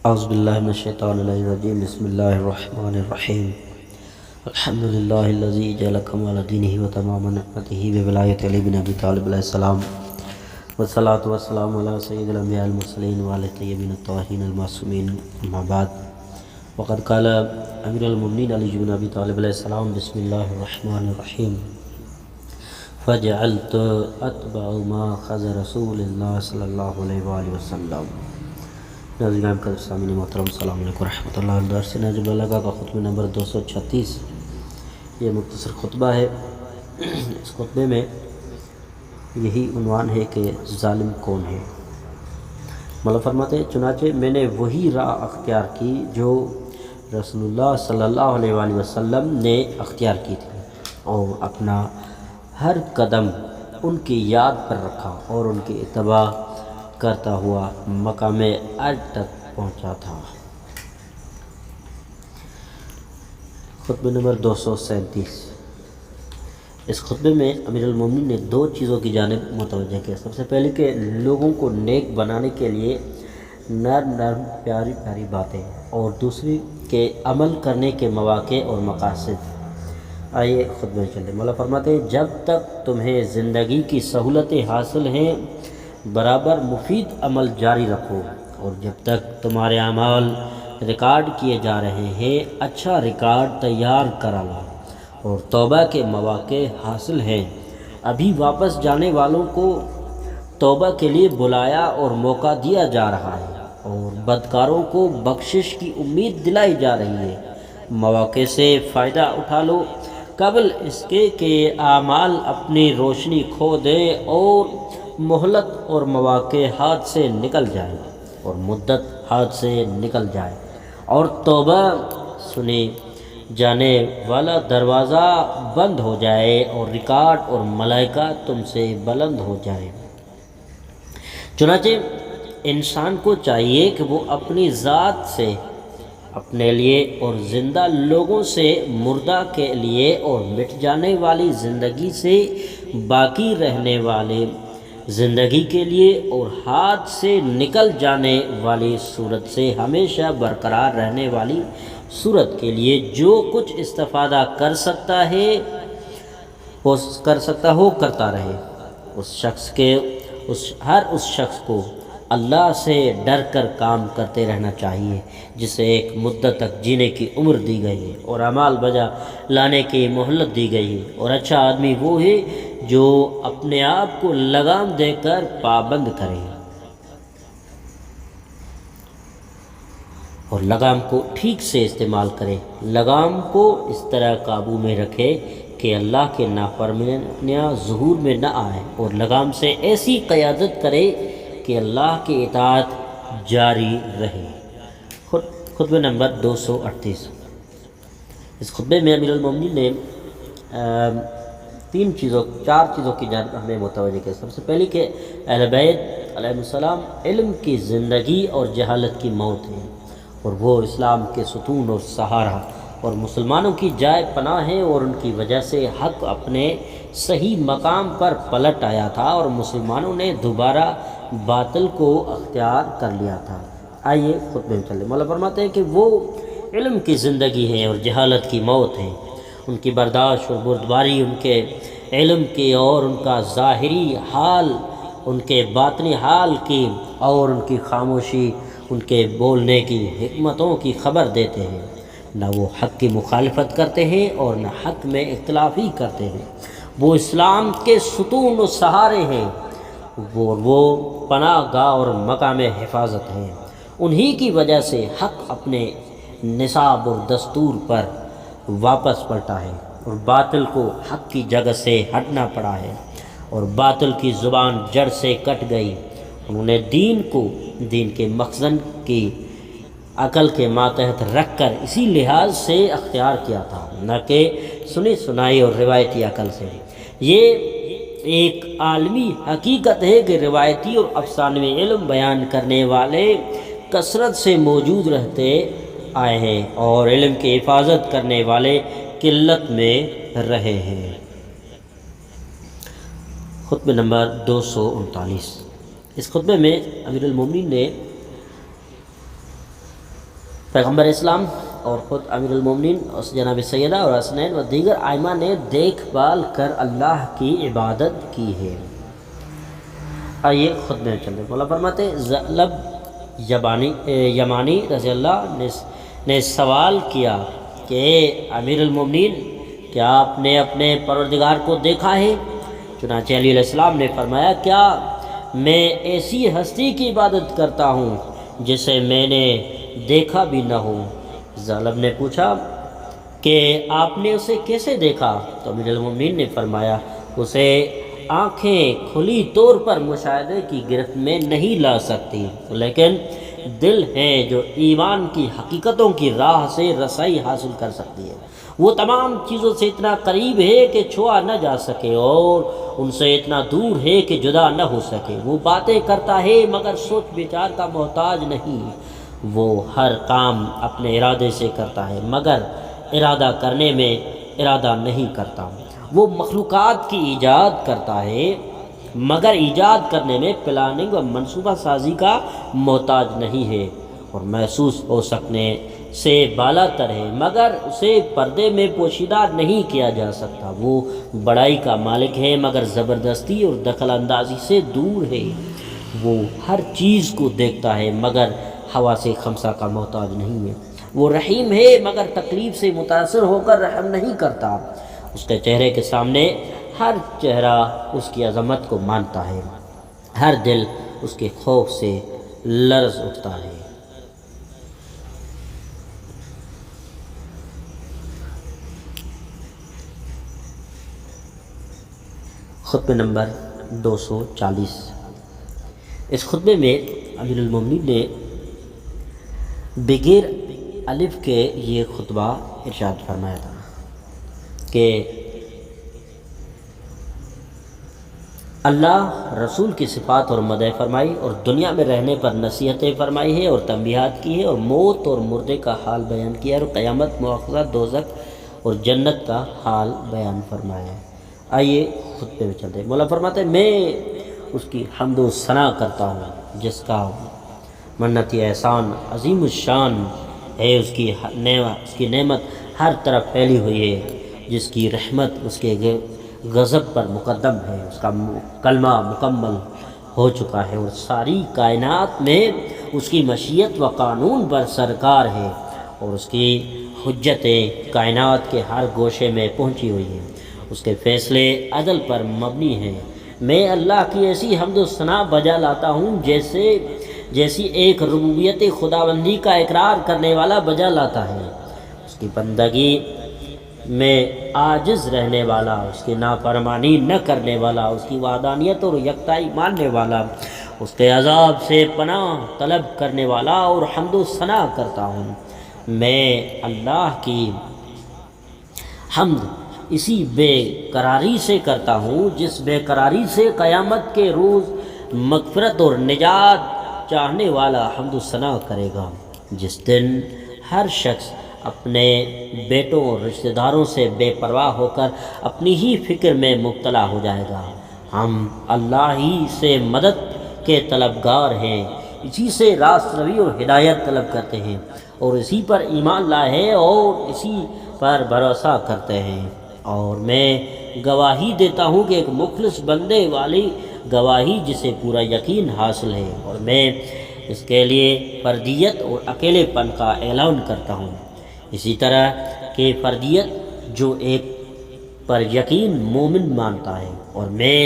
اعوذ باللہ من الشیطان الرجیم بسم اللہ الرحمن الرحیم الحمد للہ الذی جعل کمال دینہ و تمام نعمتہ بولایت علی بن ابی طالب علیہ السلام والصلاة والسلام علی سید الانبیاء المرسلین وآلہ الطیبین الطاہرین المعصومین اما بعد وقد قال امیر المؤمنین علی بن ابی طالب علیہ السلام بسم اللہ الرحمن الرحیم فجعلت اتبع ما خذ رسول اللہ صلی اللہ علیہ وآلہ وسلم۔ ناظرین کا سامعین محترم السلام علیکم ورحمۃ اللہ۔ درس نہج البلاغہ کا خطبہ نمبر 236، یہ مختصر خطبہ ہے۔ اس خطبے میں یہی عنوان ہے کہ ظالم کون ہے۔ مولا فرماتے ہیں چنانچہ میں نے وہی راہ اختیار کی جو رسول اللہ صلی اللہ علیہ وآلہ وسلم نے اختیار کی تھی، اور اپنا ہر قدم ان کی یاد پر رکھا اور ان کی اتباع کرتا ہوا مقام عرج تک پہنچا تھا۔ خطبہ نمبر 237۔ اس خطبے میں امیر المومنین نے دو چیزوں کی جانب متوجہ کیا۔ سب سے پہلے کہ لوگوں کو نیک بنانے کے لیے نرم پیاری پیاری باتیں، اور دوسری کہ عمل کرنے کے مواقع اور مقاصد۔ آئیے خطبے میں چلتے۔ مولا فرماتے ہیں جب تک تمہیں زندگی کی سہولتیں حاصل ہیں برابر مفید عمل جاری رکھو، اور جب تک تمہارے اعمال ریکارڈ کیے جا رہے ہیں اچھا ریکارڈ تیار کرا لو، اور توبہ کے مواقع حاصل ہیں۔ ابھی واپس جانے والوں کو توبہ کے لیے بلایا اور موقع دیا جا رہا ہے، اور بدکاروں کو بخشش کی امید دلائی جا رہی ہے۔ مواقع سے فائدہ اٹھا لو قبل اس کے کہ اعمال اپنی روشنی کھو دیں اور مہلت اور مواقع ہاتھ سے نکل جائے اور مدت ہاتھ سے نکل جائے، اور توبہ سنے جانے والا دروازہ بند ہو جائے، اور ریکارڈ اور ملائکہ تم سے بلند ہو جائے۔ چنانچہ انسان کو چاہیے کہ وہ اپنی ذات سے، اپنے لیے اور زندہ لوگوں سے، مردہ کے لیے اور مٹ جانے والی زندگی سے باقی رہنے والے زندگی کے لیے، اور ہاتھ سے نکل جانے والی صورت سے ہمیشہ برقرار رہنے والی صورت کے لیے جو کچھ استفادہ کر سکتا ہو کرتا رہے۔ ہر اس شخص کو اللہ سے ڈر کر کام کرتے رہنا چاہیے جسے ایک مدت تک جینے کی عمر دی گئی ہے اور اعمال بجا لانے کی مہلت دی گئی ہے، اور اچھا آدمی وہ ہے جو اپنے آپ کو لگام دے کر پابند کرے، اور لگام کو ٹھیک سے استعمال کرے۔ لگام کو اس طرح قابو میں رکھے کہ اللہ کے نافرمانیاں ظہور میں نہ آئے، اور لگام سے ایسی قیادت کرے کہ اللہ کی اطاعت جاری رہے۔ خطبہ نمبر 238۔ اس خطبے میں امیر المومنین نے چار چیزوں کی جانب ہمیں متوجہ کیا۔ سب سے پہلے کہ اہل بیت علیہ السلام علم کی زندگی اور جہالت کی موت ہے، اور وہ اسلام کے ستون اور سہارا اور مسلمانوں کی جائے پناہ ہے، اور ان کی وجہ سے حق اپنے صحیح مقام پر پلٹ آیا تھا اور مسلمانوں نے دوبارہ باطل کو اختیار کر لیا تھا۔ آئیے خطبے میں چلیں۔ مولا فرماتے ہیں کہ وہ علم کی زندگی ہے اور جہالت کی موت ہے۔ ان کی برداشت اور بردباری ان کے علم کی اور ان کا ظاہری حال ان کے باطنی حال کی، اور ان کی خاموشی ان کے بولنے کی حکمتوں کی خبر دیتے ہیں۔ نہ وہ حق کی مخالفت کرتے ہیں اور نہ حق میں اختلاف ہی کرتے ہیں۔ وہ اسلام کے ستون و سہارے ہیں، وہ پناہ گاہ اور مقام حفاظت ہیں۔ انہی کی وجہ سے حق اپنے نصاب اور دستور پر واپس پلٹا ہے، اور باطل کو حق کی جگہ سے ہٹنا پڑا ہے، اور باطل کی زبان جڑ سے کٹ گئی۔ انہوں نے دین کو دین کے مخزن کی عقل کے ماتحت رکھ کر اسی لحاظ سے اختیار کیا تھا، نہ کہ سنی سنائی اور روایتی عقل سے۔ یہ ایک عالمی حقیقت ہے کہ روایتی اور افسانوی علم بیان کرنے والے کثرت سے موجود رہتے آئے ہیں، اور علم کی حفاظت کرنے والے قلت میں رہے ہیں۔ خطبہ نمبر 239۔ اس خطبے میں امیر المومنین نے پیغمبر اسلام اور خود امیر المومنین اور جناب سیدہ اور حسنین و دیگر ائمہ نے دیکھ بھال کر اللہ کی عبادت کی ہے۔ آئیے خطبے میں چلتے ہیں۔ مولا فرماتے ہیں زعلب یمانی رضی اللہ نے سوال کیا کہ امیر المومنین کیا آپ نے اپنے پروردگار کو دیکھا ہے؟ چنانچہ علیہ السلام نے فرمایا کیا میں ایسی ہستی کی عبادت کرتا ہوں جسے میں نے دیکھا بھی نہ ہو؟ زعلب نے پوچھا کہ آپ نے اسے کیسے دیکھا؟ تو امیر المومنین نے فرمایا اسے آنکھیں کھلی طور پر مشاہدے کی گرفت میں نہیں لا سکتی، لیکن دل ہے جو ایمان کی حقیقتوں کی راہ سے رسائی حاصل کر سکتی ہے۔ وہ تمام چیزوں سے اتنا قریب ہے کہ چھوا نہ جا سکے اور ان سے اتنا دور ہے کہ جدا نہ ہو سکے۔ وہ باتیں کرتا ہے مگر سوچ بچار کا محتاج نہیں۔ وہ ہر کام اپنے ارادے سے کرتا ہے مگر ارادہ کرنے میں ارادہ نہیں کرتا۔ وہ مخلوقات کی ایجاد کرتا ہے مگر ایجاد کرنے میں پلاننگ و منصوبہ سازی کا محتاج نہیں ہے، اور محسوس ہو سکنے سے بالا تر ہے مگر اسے پردے میں پوشیدہ نہیں کیا جا سکتا۔ وہ بڑائی کا مالک ہے مگر زبردستی اور دخل اندازی سے دور ہے۔ وہ ہر چیز کو دیکھتا ہے مگر ہوا سے خمسہ کا محتاج نہیں ہے۔ وہ رحیم ہے مگر تکلیف سے متاثر ہو کر رحم نہیں کرتا۔ اس کے چہرے کے سامنے ہر چہرہ اس کی عظمت کو مانتا ہے، ہر دل اس کے خوف سے لرز اٹھتا ہے۔ خطبہ نمبر 240۔ اس خطبے میں امیر المومنین نے بغیر الف کے یہ خطبہ ارشاد فرمایا تھا کہ اللہ رسول کی صفات اور مدح فرمائی اور دنیا میں رہنے پر نصیحتیں فرمائی ہے اور تنبیہات کی ہے اور موت اور مردے کا حال بیان کیا ہے اور قیامت، مواخذہ، دوزخ اور جنت کا حال بیان فرمایا ہے۔ آئیے خطبے میں چلتے ہیں۔ مولا فرماتے ہیں میں اس کی حمد و ثنا کرتا ہوں جس کا منتی احسان عظیم الشان ہے، اس کی نعمت ہر طرف پھیلی ہوئی ہے، جس کی رحمت اس کے غضب پر مقدم ہے، اس کا کلمہ مکمل ہو چکا ہے اور ساری کائنات میں اس کی مشیت و قانون پر سرکار ہے اور اس کی حجتیں کائنات کے ہر گوشے میں پہنچی ہوئی ہیں، اس کے فیصلے عدل پر مبنی ہیں۔ میں اللہ کی ایسی حمد و ثنا بجا لاتا ہوں جیسی ایک ربوبیت خداوندی کا اقرار کرنے والا بجا لاتا ہے، اس کی بندگی میں عاجز رہنے والا، اس کی نافرمانی نہ کرنے والا، اس کی وحدانیت اور یکتائی ماننے والا، اس کے عذاب سے پناہ طلب کرنے والا اور حمد و ثنا کرتا ہوں۔ میں اللہ کی حمد اسی بے قراری سے کرتا ہوں جس بے قراری سے قیامت کے روز مغفرت اور نجات چاہنے والا حمد و ثنا کرے گا، جس دن ہر شخص اپنے بیٹوں اور رشتہ داروں سے بے پرواہ ہو کر اپنی ہی فکر میں مبتلا ہو جائے گا۔ ہم اللہ ہی سے مدد کے طلبگار ہیں، اسی سے راست روی اور ہدایت طلب کرتے ہیں اور اسی پر ایمان لائے ہیں اور اسی پر بھروسہ کرتے ہیں۔ اور میں گواہی دیتا ہوں کہ ایک مخلص بندے والی گواہی جسے پورا یقین حاصل ہے، اور میں اس کے لیے فردیت اور اکیلے پن کا اعلان کرتا ہوں، اسی طرح کہ فردیت جو ایک پر یقین مومن مانتا ہے، اور میں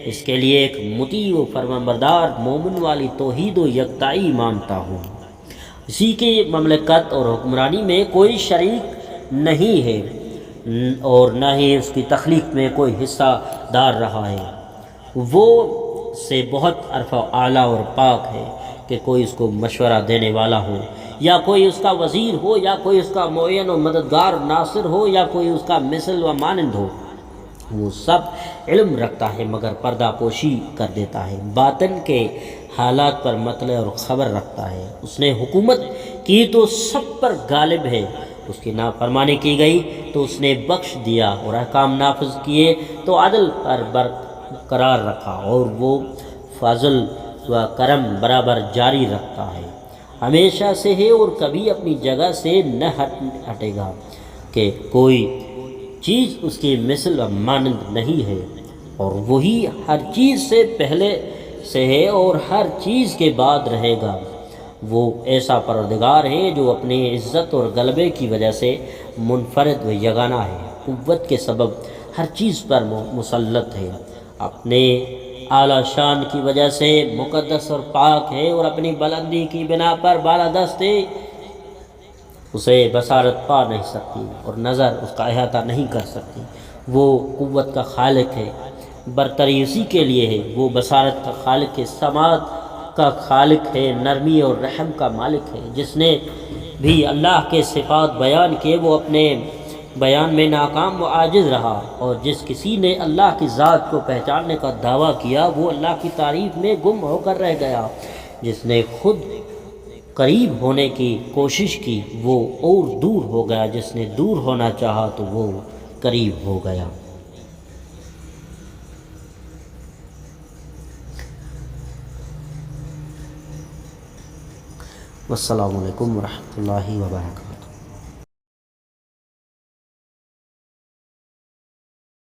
اس کے لیے ایک مطیع و فرمانبردار مومن والی توحید و یکتائی مانتا ہوں۔ اسی کی مملکت اور حکمرانی میں کوئی شریک نہیں ہے اور نہ ہی اس کی تخلیق میں کوئی حصہ دار رہا ہے۔ وہ سے بہت عرفہ اعلیٰ اور پاک ہے کہ کوئی اس کو مشورہ دینے والا ہو، یا کوئی اس کا وزیر ہو، یا کوئی اس کا معین و مددگار ناصر ہو، یا کوئی اس کا مثل و مانند ہو۔ وہ سب علم رکھتا ہے مگر پردہ پوشی کر دیتا ہے، باطن کے حالات پر مطلع اور خبر رکھتا ہے۔ اس نے حکومت کی تو سب پر غالب ہے، اس کی نافرمانی کی گئی تو اس نے بخش دیا، اور احکام نافذ کیے تو عدل پر برقرار رکھا، اور وہ فضل و کرم برابر جاری رکھتا ہے۔ ہمیشہ سے ہے اور کبھی اپنی جگہ سے نہ ہٹے گا، کہ کوئی چیز اس کی مثل و مانند نہیں ہے، اور وہی ہر چیز سے پہلے سے ہے اور ہر چیز کے بعد رہے گا۔ وہ ایسا پروردگار ہے جو اپنی عزت اور غلبے کی وجہ سے منفرد و یگانہ ہے، قوت کے سبب ہر چیز پر مسلط ہے، اپنے اعلیٰ شان کی وجہ سے مقدس اور پاک ہے، اور اپنی بلندی کی بنا پر بالادست ہے، اسے بصارت پا نہیں سکتی اور نظر اس کا احاطہ نہیں کر سکتی۔ وہ قوت کا خالق ہے، برتری اسی کے لیے ہے، وہ بصارت کا خالق ہے، سماعت کا خالق ہے، نرمی اور رحم کا مالک ہے۔ جس نے بھی اللہ کے صفات بیان کیے وہ اپنے بیان میں ناکام و عاجز رہا، اور جس کسی نے اللہ کی ذات کو پہچاننے کا دعویٰ کیا وہ اللہ کی تعریف میں گم ہو کر رہ گیا۔ جس نے خود قریب ہونے کی کوشش کی وہ اور دور ہو گیا، جس نے دور ہونا چاہا تو وہ قریب ہو گیا۔ والسلام علیکم ورحمۃ اللہ وبرکاتہ۔